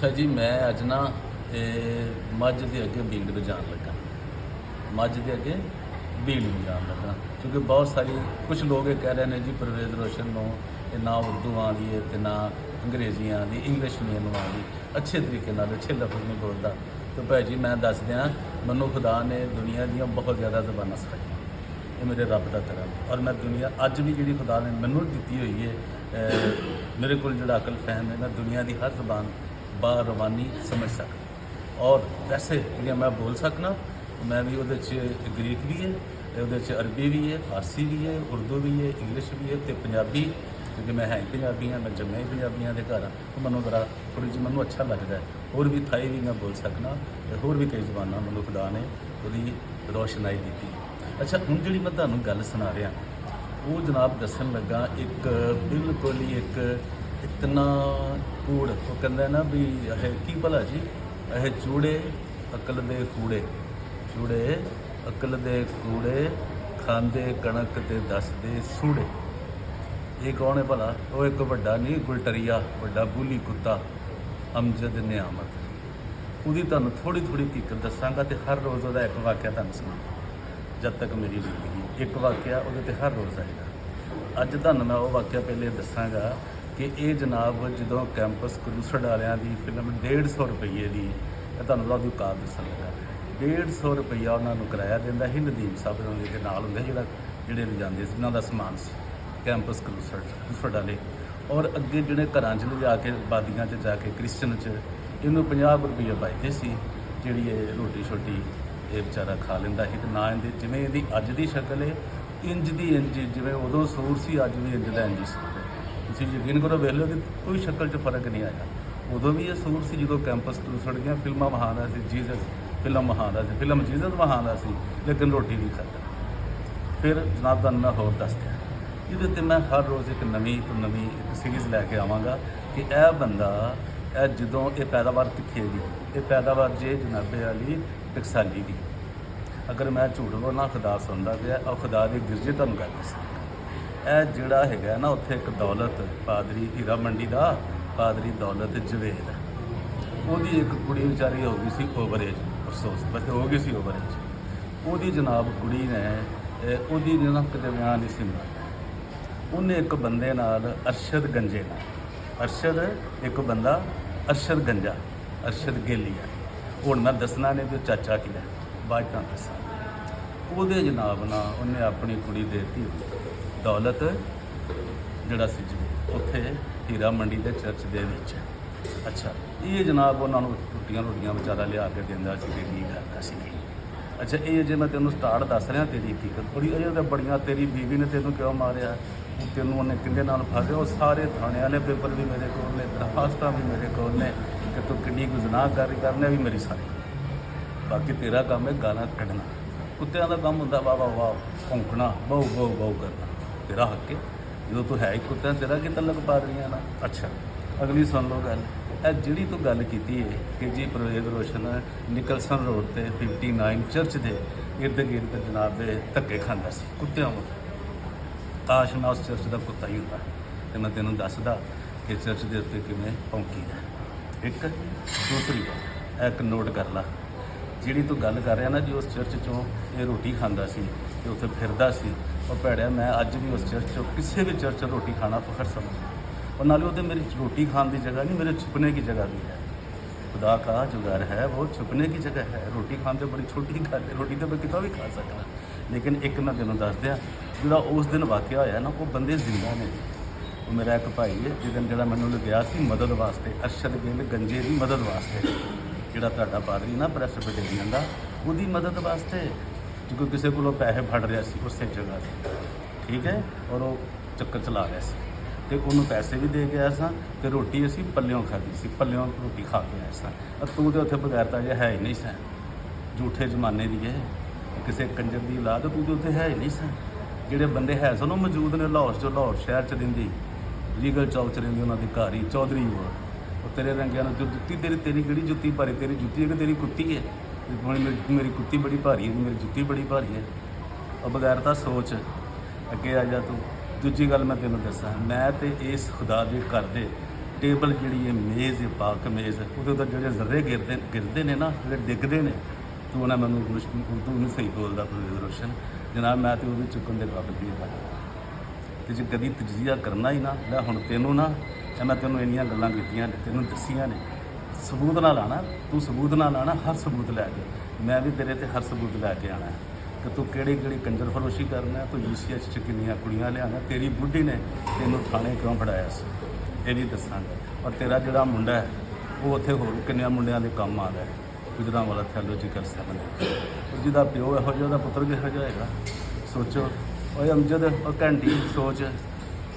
ਅੱਛਾ ਜੀ, ਮੈਂ ਅੱਜ ਨਾ ਮੱਝ ਦੇ ਅੱਗੇ ਬੀੜ ਵਜਾਉਣ ਲੱਗਾ। ਮੱਝ ਦੇ ਅੱਗੇ ਬੀੜ ਵਜਾਉਣ ਲੱਗਾ ਕਿਉਂਕਿ ਬਹੁਤ ਸਾਰੀ ਕੁਝ ਲੋਕ ਇਹ ਕਹਿ ਰਹੇ ਨੇ ਜੀ ਪਰਵੇਜ਼ ਰੋਸ਼ਨ ਨੂੰ ਇਹ ਨਾ ਉਰਦੂ ਆਉਂਦੀ ਹੈ ਅਤੇ ਨਾ ਅੰਗਰੇਜ਼ੀ ਆਉਂਦੀ, ਇੰਗਲਿਸ਼ ਨਹੀਂ ਇਹਨੂੰ ਆਉਂਦੀ, ਅੱਛੇ ਤਰੀਕੇ ਨਾਲ ਅੱਛੇ ਲਫ਼ਜ਼ ਨਹੀਂ ਬੋਲਦਾ। ਤਾਂ ਭਾਈ ਜੀ ਮੈਂ ਦੱਸ ਦਿਆਂ, ਮੈਨੂੰ ਖੁਦਾ ਨੇ ਦੁਨੀਆ ਦੀਆਂ ਬਹੁਤ ਜ਼ਿਆਦਾ ਜ਼ਬਾਨਾਂ ਸਿਖਾਈਆਂ। ਇਹ ਮੇਰੇ ਰੱਬ ਦਾ ਕਰਮ ਔਰ ਮੈਂ ਦੁਨੀਆ ਅੱਜ ਵੀ ਜਿਹੜੀ ਖੁਦਾ ਨੇ ਮੈਨੂੰ ਦਿੱਤੀ ਹੋਈ ਹੈ, ਮੇਰੇ ਕੋਲ ਜਿਹੜਾ ਅਕਲ ਫਹਿਮ ਹੈ, ਮੈਂ ਦੁਨੀਆ ਦੀ ਹਰ ਜ਼ਬਾਨ ਬਾਰਵਾਨੀ ਸਮਝ ਸਕਦਾ। ਔਰ ਵੈਸੇ ਜਿਹੜੀਆਂ ਮੈਂ ਬੋਲ ਸਕਣਾ, ਮੈਂ ਵੀ ਉਹਦੇ 'ਚ ਗ੍ਰੀਕ ਵੀ ਹੈ, ਉਹਦੇ 'ਚ ਅਰਬੀ ਵੀ ਹੈ, ਫਾਰਸੀ ਵੀ ਹੈ, ਉਰਦੂ ਵੀ ਹੈ, ਇੰਗਲਿਸ਼ ਵੀ ਹੈ ਅਤੇ ਪੰਜਾਬੀ, ਕਿਉਂਕਿ ਮੈਂ ਹੈ ਪੰਜਾਬੀ ਹਾਂ, ਮੈਂ ਜੰਮਿਆ ਹੀ ਪੰਜਾਬੀਆਂ ਦੇ ਘਰ ਹਾਂ। ਤਾਂ ਮੈਨੂੰ ਜ਼ਰਾ ਥੋੜ੍ਹੀ ਜਿਹੀ ਮੈਨੂੰ ਅੱਛਾ ਲੱਗਦਾ ਹੈ। ਹੋਰ ਵੀ ਥਾਈ ਵੀ ਮੈਂ ਬੋਲ ਸਕਣਾ ਅਤੇ ਹੋਰ ਵੀ ਕਈ ਜ਼ਬਾਨਾਂ ਮੈਨੂੰ ਖੁਦਾ ਨੇ ਉਹਦੀ ਰੋਸ਼ਨਾਈ ਦਿੱਤੀ। ਅੱਛਾ, ਹੁਣ ਜਿਹੜੀ ਮੈਂ ਤੁਹਾਨੂੰ ਗੱਲ ਸੁਣਾ ਰਿਹਾ, ਉਹ ਜਨਾਬ ਦੱਸਣ ਲੱਗਾ ਇੱਕ ਬਿਲਕੁਲ ਹੀ ਇੱਕ ਇਤਨਾ ਕੂੜ, ਉਹ ਕਹਿੰਦਾ ਨਾ ਵੀ ਇਹ ਕੀ ਭਲਾ ਜੀ, ਇਹ ਚੂੜੇ ਅਕਲ ਦੇ ਕੂੜੇ, ਚੂੜੇ ਅਕਲ ਦੇ ਕੂੜੇ, ਖਾਂਦੇ ਕਣਕ ਤੇ ਦੱਸਦੇ ਸੂੜੇ। ਇਹ ਕੌਣ ਹੈ ਭਲਾ? ਉਹ ਇੱਕ ਵੱਡਾ ਨਹੀਂ, ਗੁਲਟਰੀਆ, ਵੱਡਾ ਬੂਲੀ ਕੁੱਤਾ, ਅਮਜਦ ਨਿਆਮਤ। ਉਹਦੀ ਤੁਹਾਨੂੰ ਥੋੜ੍ਹੀ ਥੋੜ੍ਹੀ ਹਕੀਕਤ ਦੱਸਾਂਗਾ ਅਤੇ ਹਰ ਰੋਜ਼ ਉਹਦਾ ਇੱਕ ਵਾਕਿਆ ਤੁਹਾਨੂੰ ਸੁਣਾਵਾਂਗਾ ਜਦ ਤੱਕ ਮੇਰੀ ਜ਼ਿੰਦਗੀ। ਇੱਕ ਵਾਕਿਆ ਉਹਦੇ 'ਤੇ ਹਰ ਰੋਜ਼ ਆਏਗਾ। ਅੱਜ ਤੁਹਾਨੂੰ ਮੈਂ ਉਹ ਵਾਕਿਆ ਪਹਿਲੇ ਦੱਸਾਂਗਾ ਕਿ ਇਹ ਜਨਾਬ ਜਦੋਂ ਕੈਂਪਸ ਕਰੂਸਡ ਵਾਲਿਆਂ ਦੀ ਫਿਲਮ 150 ਰੁਪਈਏ ਦੀ, ਇਹ ਤੁਹਾਨੂੰ ਉਹਦੀ ਔਕਾਤ ਦੱਸਣ ਲੱਗਾ। 150 ਰੁਪਈਆ ਉਹਨਾਂ ਨੂੰ ਕਿਰਾਇਆ ਦਿੰਦਾ ਸੀ। ਨਦੀਮ ਸਾਹਿਬ ਉਹਨਾਂ ਦੇ ਨਾਲ ਹੁੰਦੇ ਜਿਹੜੇ ਲਿਜਾਂਦੇ ਸੀ, ਉਹਨਾਂ ਦਾ ਸਮਾਨ ਸੀ ਕੈਂਪਸ ਕਰੂਸਡ ਵਾਲੇ। ਔਰ ਅੱਗੇ ਜਿਹੜੇ ਘਰਾਂ 'ਚ ਲਿਜਾ ਕੇ, ਬਾਦੀਆਂ 'ਚ ਜਾ ਕੇ, ਕ੍ਰਿਸਚਨ 'ਚ ਇਹਨੂੰ 50 ਰੁਪਈਏ ਪਾਈਦੇ ਸੀ, ਜਿਹੜੀ ਇਹ ਰੋਟੀ ਛੋਟੀ ਇਹ ਵਿਚਾਰਾ ਖਾ ਲੈਂਦਾ ਸੀ। ਅਤੇ ਨਾ ਇਹਦੇ ਜਿਵੇਂ ਇਹਦੀ ਅੱਜ ਦੀ ਸ਼ਕਲ ਹੈ, ਇੰਜ ਦੀ ਇੰਜ, ਜਿਵੇਂ ਉਦੋਂ ਸੂਰ ਸੀ ਅੱਜ ਵੀ ਇੰਜ ਦਾ ਇੰਜ ਸੀ। ਤੁਸੀਂ ਯਕੀਨ ਕਰੋ, ਵੇਖ ਲਓ ਕਿ ਕੋਈ ਸ਼ਕਲ 'ਚ ਫਰਕ ਨਹੀਂ ਆਇਆ। ਉਦੋਂ ਵੀ ਇਹ ਸੂਰ ਸੀ ਜਦੋਂ ਕੈਂਪਸ ਕਰੂਸਡ ਦੀਆਂ ਫਿਲਮਾਂ ਵਹਾਉਂਦਾ ਸੀ, ਜੀਜ਼ਸ ਫਿਲਮ ਵਹਾਉਂਦਾ ਸੀ, ਫਿਲਮ ਜੀਜ਼ਸ ਵਹਾਉਂਦਾ ਸੀ, ਲੇਕਿਨ ਰੋਟੀ ਨਹੀਂ ਖਾਂਦਾ। ਫਿਰ ਜਨਾਬ ਤੁਹਾਨੂੰ ਮੈਂ ਹੋਰ ਦੱਸ ਦਿਆਂ, ਇਹਦੇ 'ਤੇ ਮੈਂ ਹਰ ਰੋਜ਼ ਇੱਕ ਨਵੀਂ ਤੋਂ ਨਵੀਂ ਇੱਕ ਸੀਰੀਜ਼ ਲੈ ਕੇ ਆਵਾਂਗਾ ਕਿ ਇਹ ਬੰਦਾ, ਇਹ ਜਦੋਂ ਇਹ ਪੈਦਾਵਾਰ ਕਿੱਥੇ ਦੀ, ਇਹ ਪੈਦਾਵਾਰ ਜੇ ਜਨਾਬੇ ਵਾਲੀ ਟਕਸਾਲੀ ਦੀ। ਅਗਰ ਮੈਂ ਝੂਠ ਬੋਲਾਂ, ਖੁਦਾ ਸੁਣਦਾ ਪਿਆ, ਔਰ ਖੁਦਾ ਦੇ ਗਿਰਜੇ ਤੁਹਾਨੂੰ ਗੱਲ ਦੱਸਾਂ। ਇਹ ਜਿਹੜਾ ਹੈਗਾ ਨਾ, ਉੱਥੇ ਇੱਕ ਦੌਲਤ ਪਾਦਰੀ, ਹੀਰਾ ਮੰਡੀ ਦਾ ਪਾਦਰੀ ਦੌਲਤ ਜਵੇਦ, ਉਹਦੀ ਇੱਕ ਕੁੜੀ ਵਿਚਾਰੀ ਹੋ ਗਈ ਸੀ ਓਵਰਏਜ, ਅਫਸੋਸ ਬਸ ਹੋ ਗਈ ਸੀ ਓਵਰਏਜ। ਉਹਦੀ ਜਨਾਬ ਕੁੜੀ ਨੇ, ਉਹਦੀ ਨਾ ਕਿਤੇ ਵਿਆਹ ਨਹੀਂ ਸੀ ਮਿਲਦਾ। ਉਹਨੇ ਇੱਕ ਬੰਦੇ ਨਾਲ, ਅਰਸ਼ਦ ਗੰਜੇ ਨਾਲ, ਅਰਸ਼ਦ ਇੱਕ ਬੰਦਾ, ਅਰਸ਼ਦ ਗੰਜਾ, ਅਰਸ਼ਦ ਗੇਲੀਆ, ਹੁਣ ਮੈਂ ਦੱਸਣਾ ਨੇ ਵੀ ਚਾਚਾ ਕੀ ਹੈ, ਬਾਅਦ ਤਾਂ ਦੱਸਾਂ। ਉਹਦੇ ਜਨਾਬ ਨਾਲ ਉਹਨੇ ਆਪਣੀ ਕੁੜੀ ਦੇ ਦਿੱਤੀ ਦੌਲਤ, ਜਿਹੜਾ ਸੀ ਜੀ ਉੱਥੇ ਹੀਰਾ ਮੰਡੀ ਦੇ ਚਰਚ ਦੇ ਵਿੱਚ। ਅੱਛਾ, ਇਹ ਜਨਾਬ ਉਹਨਾਂ ਨੂੰ ਰੋਟੀਆਂ ਵਿਚਾਰਾ ਲਿਆ ਕੇ ਦਿੰਦਾ ਸੀ ਕਿ ਕੀ ਕਰਦਾ ਸੀ। ਅੱਛਾ, ਇਹ ਜੇ ਮੈਂ ਤੈਨੂੰ ਸਟਾਰਟ ਦੱਸ ਰਿਹਾ ਤੇਰੀ ਹਕੀਕਤ ਬੜੀ, ਇਹ ਤਾਂ ਬੜੀਆਂ, ਤੇਰੀ ਬੀਵੀ ਨੇ ਤੈਨੂੰ ਕਿਉਂ ਮਾਰਿਆ, ਤੈਨੂੰ ਉਹਨੇ ਕਿੰਨੇ ਨਾਲ ਫਾਸਿਆ, ਉਹ ਸਾਰੇ ਥਾਣੇ ਵਾਲੇ ਪੇਪਰ ਵੀ ਮੇਰੇ ਕੋਲ ਨੇ, ਦਰਖਾਸਤਾਂ ਵੀ ਮੇਰੇ ਕੋਲ ਨੇ ਕਿ ਤੂੰ ਕਿੰਨੀ ਗੁਨਾਹਗਾਰੀ ਕਰਨਾ ਵੀ ਮੇਰੀ ਸਾਰੀ। ਬਾਕੀ ਤੇਰਾ ਕੰਮ ਹੈ ਗਾਲਾਂ ਕੱਢਣਾ, ਕੁੱਤਿਆਂ ਦਾ ਕੰਮ ਹੁੰਦਾ ਵਾਹ ਵਾਹ ਵਾਹ ਭੌਂਕਣਾ, ਬਹੁ ਬਹੁ ਬਹੁ ਕਰਨਾ, ਤੇਰਾ ਹੱਕ ਹੈ। ਜਦੋਂ ਤੂੰ ਹੈ ਹੀ ਕੁੱਤਿਆਂ, ਤੇਰਾ ਕੀ ਤਲਕ ਪਾਦਰੀਆਂ ਨਾਲ। ਅੱਛਾ, ਅਗਲੀ ਸੁਣ ਲਓ ਗੱਲ। ਇਹ ਜਿਹੜੀ ਤੂੰ ਗੱਲ ਕੀਤੀ ਹੈ ਕਿ ਜੀ ਪਰਵੇਜ਼ ਰੋਸ਼ਨ ਨਿਕਲਸਨ ਰੋਡ 'ਤੇ 59 ਚਰਚ ਦੇ ਇਰਦ ਗਿਰਦ ਜਨਾਬ ਦੇ ਧੱਕੇ ਖਾਂਦਾ ਸੀ ਕੁੱਤਿਆਂ ਨੂੰ। ਕਾਸ਼ ਮੈਂ ਉਸ ਚਰਚ ਦਾ ਕੁੱਤਾ ਹੀ ਹੁੰਦਾ ਅਤੇ ਮੈਂ ਤੈਨੂੰ ਦੱਸਦਾ ਕਿ ਚਰਚ ਦੇ ਉੱਤੇ ਕਿਵੇਂ ਭੌਂਕੀਦਾ। ਇੱਕ ਦੂਸਰੀ ਗੱਲ, ਇੱਕ ਨੋਟ ਕਰ ਲਾ, ਜਿਹੜੀ ਤੂੰ ਗੱਲ ਕਰ ਰਿਹਾ ਨਾ ਜੀ, ਉਸ ਚਰਚ 'ਚੋਂ ਇਹ ਰੋਟੀ ਖਾਂਦਾ ਸੀ ਅਤੇ ਉੱਥੇ ਫਿਰਦਾ ਸੀ। ਉਹ ਭੈੜਿਆ, ਮੈਂ ਅੱਜ ਵੀ ਉਸ ਚਰਚ 'ਚੋਂ ਕਿਸੇ ਵੀ ਚਰਚ 'ਚੋਂ ਰੋਟੀ ਖਾਣਾ ਫਖਰ ਸਮਝਦਾ। और नाले उधर मेरी रोटी खाने की जगह नहीं, मेरे छुपने की जगह भी है। खुदा का जो घर है वो छुपने की जगह है। रोटी खाने बड़ी छोटी गल है, रोटी तो मैं कितना भी खा सकता, लेकिन एक मैं तेनों दस दिया जो उस दिन वाक़या होया ना, वो बंदे जिंदा ने। वो मेरा एक भाई है जिस दिन जो मैं गया सी मदद वास्ते, अरशद गिल गंजे की मदद वास्ते, जोड़ा तुहाडा पादरी ना प्रेसबिटेरियन का, उसकी मदद वास्ते जो किसी को पैसे फड़ रहा सी उस जगह से, ठीक है, और वो चक्कर चला रहा सी तो उन्होंने पैसे भी दे के आया सा, तो रोटी असी पल्लियों खाधी सी, पल्लियों रोटी खा के आया सा। तू तो उत्थे बगैरता जे है ही नहीं सा, झूठे जमाने की है, किसी कंजर की औलाद, तू तो उत्थे है ही नहीं सा। जिहड़े बंदे है सन मौजूद ने लाहौर लाहौर शहर च रहिंदी, रीगल चौक च रहिंदी उन्होंने घर ही चौधरी वो तेरे रंगिया जो जुत्ती तेरी तेरी किहड़ी जुत्ती भारी, तेरी जुत्ती है कि तेरी कुत्ती है? मेरी कुत्ती बड़ी भारी है, मेरी जुत्ती बड़ी भारी है। और बगैरता सोच, अगे आ जा तू। दूजी गल मैं तेनों दसा, मैं तो इस खुदा के घर दे ਟੇਬਲ ਜਿਹੜੀ ਹੈ ਮੇਜ਼ ਹੈ ਪਾਕ ਮੇਜ਼ ਉਹਦੇ ਉੱਤੇ ਜਿਹੜੇ ਜ਼ਰਰੇ ਗਿਰਦੇ ਨੇ ਨਾ, ਜਿਹੜੇ ਡਿੱਗਦੇ ਨੇ, ਤੂੰ ਉਹਨਾਂ ਮੈਨੂੰ ਉਰਦੂ ਨਹੀਂ ਸਹੀ ਬੋਲਦਾ ਪਰਵੇਜ਼ ਰੋਸ਼ਨ ਜਨਾਬ, ਮੈਂ ਤੇ ਉਹ ਵੀ ਚੁੱਕਣ ਦੇ ਕਾਬਿਲ ਨਹੀਂ ਹੈਗਾ। ਤੇ ਜੇ ਕਦੀ ਤਜਜ਼ੀਆ ਕਰਨਾ ਹੀ ਨਾ ਲੈ, ਹੁਣ ਤੈਨੂੰ ਨਾ ਮੈਂ ਤੈਨੂੰ ਇੰਨੀਆਂ ਗੱਲਾਂ ਕੀਤੀਆਂ ਨੇ, ਤੈਨੂੰ ਦੱਸੀਆਂ ਨੇ, ਸਬੂਤ ਨਾਲ ਆਉਣਾ, ਤੂੰ ਸਬੂਤ ਨਾਲ ਆਉਣਾ, ਹਰ ਸਬੂਤ ਲੈ ਕੇ, ਮੈਂ ਵੀ ਤੇਰੇ ਤੇ ਹਰ ਸਬੂਤ ਲੈ ਕੇ ਆਉਣਾ ਕਿ ਤੂੰ ਕਿਹੜੀ ਕੰਜਰ ਫਰੋਸ਼ੀ ਕਰਨਾ, ਤੂੰ UCH 'ਚ ਕਿੰਨੀਆਂ ਕੁੜੀਆਂ ਲਿਆਉਣਾ, ਤੇਰੀ ਬੁੱਢੀ ਨੇ ਤੈਨੂੰ ਥਾਣੇ ਕਿਉਂ ਫੜਾਇਆ ਸੀ ਇਹ ਵੀ ਦੱਸਾਂਗਾ। ਔਰ ਤੇਰਾ ਜਿਹੜਾ ਮੁੰਡਾ ਹੈ ਉਹ ਉੱਥੇ ਹੋਰ ਕਿੰਨਿਆਂ ਮੁੰਡਿਆਂ ਦੇ ਕੰਮ ਆਉਂਦਾ ਹੈ, ਗੁਜਰਾਂਵਾਲਾ ਥੈਲੋਜੀਕਲ ਸੈਵਨ, ਜਿਹਦਾ ਪਿਓ ਇਹੋ ਜਿਹਾ, ਉਹਦਾ ਪੁੱਤਰ ਵੀ ਇਹੋ ਜਿਹਾ ਹੋਏਗਾ। ਸੋਚੋ ਓਏ ਅਮਜਦ, ਉਹ ਘੰਟੀ ਸੋਚ,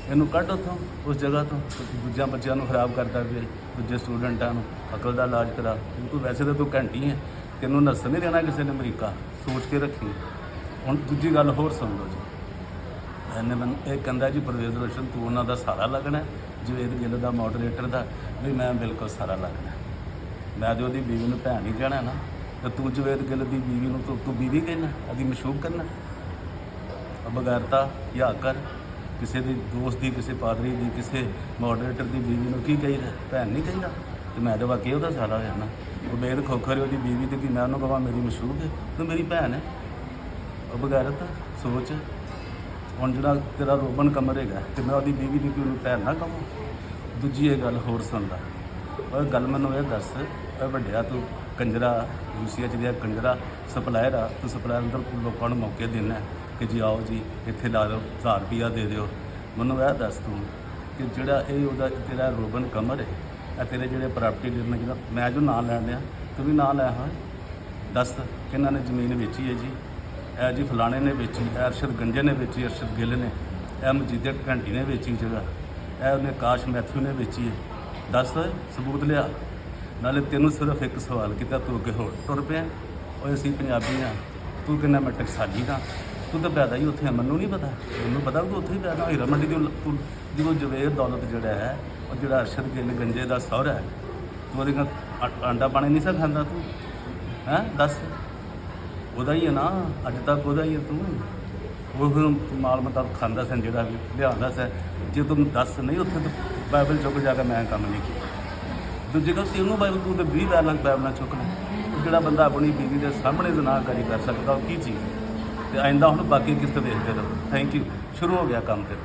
ਇਹਨੂੰ ਕੱਢ ਉੱਥੋਂ ਉਸ ਜਗ੍ਹਾ ਤੋਂ, ਦੂਜਿਆਂ ਬੱਚਿਆਂ ਨੂੰ ਖਰਾਬ ਕਰਦਾ ਵੀ, ਦੂਜੇ ਸਟੂਡੈਂਟਾਂ ਨੂੰ ਅਕਲ ਦਾ ਇਲਾਜ ਕਰਾ। ਤੂੰ ਵੈਸੇ ਤਾਂ ਤੂੰ ਘੰਟੀ ਹੈ, ਤੈਨੂੰ ਨੱਸਣ ਨਹੀਂ ਦੇਣਾ ਕਿਸੇ ਨੇ ਅਮਰੀਕਾ, ਸੋਚ ਕੇ ਰੱਖੀ। ਹੁਣ ਦੂਜੀ ਗੱਲ ਹੋਰ ਸੁਣ ਲਓ ਜੀ, ਇਹਨੇ ਮੈਨੂੰ ਇਹ ਕਹਿੰਦਾ ਜੀ ਪਰਵੇਜ਼ ਰੋਸ਼ਨ ਤੂੰ ਉਹਨਾਂ ਦਾ ਸਾਰਾ ਲੱਗਣਾ, ਜਵੇਦ ਗਿੱਲ ਦਾ ਮੋਡਰੇਟਰ ਦਾ, ਵੀ ਮੈਂ ਬਿਲਕੁਲ ਸਾਰਾ ਲੱਗਣਾ, ਮੈਂ ਤੇ ਉਹਦੀ ਬੀਵੀ ਨੂੰ ਭੈਣ ਨਹੀਂ ਕਹਿਣਾ ਨਾ, ਤੇ ਤੂੰ ਜਵੇਦ ਗਿੱਲ ਦੀ ਬੀਵੀ ਨੂੰ ਤੂੰ ਬੀਵੀ ਕਹਿਣਾ, ਉਹਦੀ ਮਸ਼ੂਕ ਕਰਨਾ, ਬਗੈਰਤਾ ਯਾ ਕਰ ਕਿਸੇ ਦੀ ਦੋਸਤ ਦੀ, ਕਿਸੇ ਪਾਦਰੀ ਦੀ, ਕਿਸੇ ਮੋਡਰੇਟਰ ਦੀ ਬੀਵੀ ਨੂੰ ਕੀ ਕਹੀਦਾ, ਭੈਣ ਨਹੀਂ ਕਹਿੰਦਾ, ਤੇ ਮੈਂ ਤਾਂ ਵਾਕਈ ਉਹਦਾ ਸਾਰਾ ਹੋਇਆ ਨਾ। ਉਹ ਬੇਦ ਖੋਖਰ ਉਹਦੀ ਬੀਵੀ ਤੇ, ਕਿ ਮੈਂ ਉਹਨੂੰ ਕਹਾਂ ਮੇਰੀ ਮਸ਼ੂਕ ਹੈ, ਤੂੰ ਮੇਰੀ ਭੈਣ ਹੈ, ਉਹ ਬਗੈਰਤ ਸੋਚ। ਹੁਣ ਜਿਹੜਾ ਤੇਰਾ ਰੋਬਨ ਕਮਰ ਹੈਗਾ ਤੇ ਮੈਂ ਉਹਦੀ ਬੀਵੀ ਦੀ ਕਿਉਂ ਭੈਣ ਨਾ ਕਹਾਂ। ਦੂਜੀ ਇਹ ਗੱਲ ਹੋਰ ਸੁਣ ਲਾ, ਉਹ ਗੱਲ ਮੈਨੂੰ ਇਹ ਦੱਸ, ਇਹ ਵੱਡਿਆ ਤੂੰ ਕੰਜਰਾ UCH ਦੀਆਂ ਕੰਜਰਾ ਸਪਲਾਇਰ ਆ, ਤੂੰ ਸਪਲਾਇਰ ਅੰਦਰ ਲੋਕਾਂ ਨੂੰ ਮੌਕੇ ਦੇਣਾ ਕਿ ਜੀ ਆਓ ਜੀ ਇੱਥੇ ਲਾ ਦਿਓ, 1000 ਰੁਪਈਆ ਦੇ ਦਿਓ। ਮੈਨੂੰ ਇਹ ਦੱਸ ਤੂੰ ਕਿ ਜਿਹੜਾ ਇਹ ਉਹਦਾ ਤੇਰਾ ਰੋਬਨ ਕਮਰ ਹੈ, ਇਹ ਤੇਰੇ ਜਿਹੜੇ ਪ੍ਰਾਪਰਟੀ ਡੀਲਰ ਜਿਹੜਾ ਮੈਂ ਜੋ ਨਾਂ ਲੈਣ ਲਿਆ, ਤੂੰ ਵੀ ਨਾਂ ਲੈ ਹਾਂ, ਦੱਸ ਕਿਹਨਾਂ ਨੇ ਜ਼ਮੀਨ ਵੇਚੀ ਹੈ ਜੀ, ਇਹ ਜੀ ਫਲਾਣੇ ਨੇ ਵੇਚੀ, ਇਹ ਅਰਸ਼ਦ ਗੰਜੇ ਨੇ ਵੇਚੀ, ਅਰਸ਼ਦ ਗਿੱਲ ਨੇ, ਇਹ ਮਜੀਦ ਘੰਟੀ ਨੇ ਵੇਚੀ ਜਗ੍ਹਾ, ਇਹ ਉਹਨੇ ਕਾਸ਼ ਮੈਥਿਊ ਨੇ ਵੇਚੀ ਹੈ, ਦੱਸ ਸਬੂਤ ਲਿਆ। ਨਾਲੇ ਤੈਨੂੰ ਸਿਰਫ ਇੱਕ ਸਵਾਲ ਕੀਤਾ, ਤੂੰ ਅੱਗੇ ਹੋਰ ਟੁਰ ਪਿਆ, ਉਹ ਅਸੀਂ ਪੰਜਾਬੀ ਹਾਂ, ਤੂੰ ਕਿੰਨਾ ਮੈਂ ਟਕਸਾਲੀ ਦਾ, ਤੂੰ ਤਾਂ ਪੈਦਾ ਹੀ ਉੱਥੇ, ਮੈਨੂੰ ਨਹੀਂ ਪਤਾ, ਮੈਨੂੰ ਪਤਾ ਤੂੰ ਉੱਥੇ ਹੀ ਪੈਦਾ ਹੀਰਾ ਮੰਡੀ ਦੀ, ਤੂੰ ਜਦੋਂ ਜਵੇਦ ਦੌਲਤ ਜਿਹੜਾ ਹੈ, ਉਹ ਜਿਹੜਾ ਅਰਸ਼ਦ ਗਿੱਲ ਗੰਜੇ ਦਾ ਸਹੁਰਾ ਹੈ, ਤੂੰ ਉਹਦੇ ਨਾਲ ਆਂਡਾ ਪਾਣੀ ਨਹੀਂ ਸਾ ਖਾਂਦਾ ਤੂੰ, ਹੈਂ ਦੱਸ, ਉਹਦਾ ਹੀ ਹੈ ਨਾ, ਅੱਜ ਤੱਕ ਉਹਦਾ ਹੀ ਹੈ ਤੂੰ, ਉਹ ਮਾਲ ਮਤਾਬ ਖਾਂਦਾ ਸਨ, ਜਿਹੜਾ ਵੀ ਲਿਆਉਂਦਾ ਸੀ। ਜੇ ਤੂੰ ਦੱਸ ਨਹੀਂ ਉੱਥੇ ਤਾਂ ਬਾਈਬਲ ਚੁੱਕ ਜਾ ਕੇ ਮੈਂ ਕੰਮ ਨਹੀਂ ਕੀਤਾ। ਦੂਜੀ ਗੱਲ ਤੈਨੂੰ ਬਾਈਬਲ ਤੂੰ ਤਾਂ 20 ਬਾਈਬਲਾਂ ਚੁੱਕ ਲੈ, ਜਿਹੜਾ ਬੰਦਾ ਆਪਣੀ ਬੀਵੀ ਦੇ ਸਾਹਮਣੇ ਜ਼ਨਾਹਕਾਰੀ ਕਰ ਸਕਦਾ ਉਹ ਕੀ ਚੀਜ਼ ਹੈ। ਤੇ ਆਇੰਦਾ ਹੁਣ ਬਾਕੀ ਕਿਸ਼ਤ ਦੇਖਦੇ ਰਹੋ। ਥੈਂਕ ਯੂ, ਸ਼ੁਰੂ ਹੋ ਗਿਆ ਕੰਮ ਤੇ।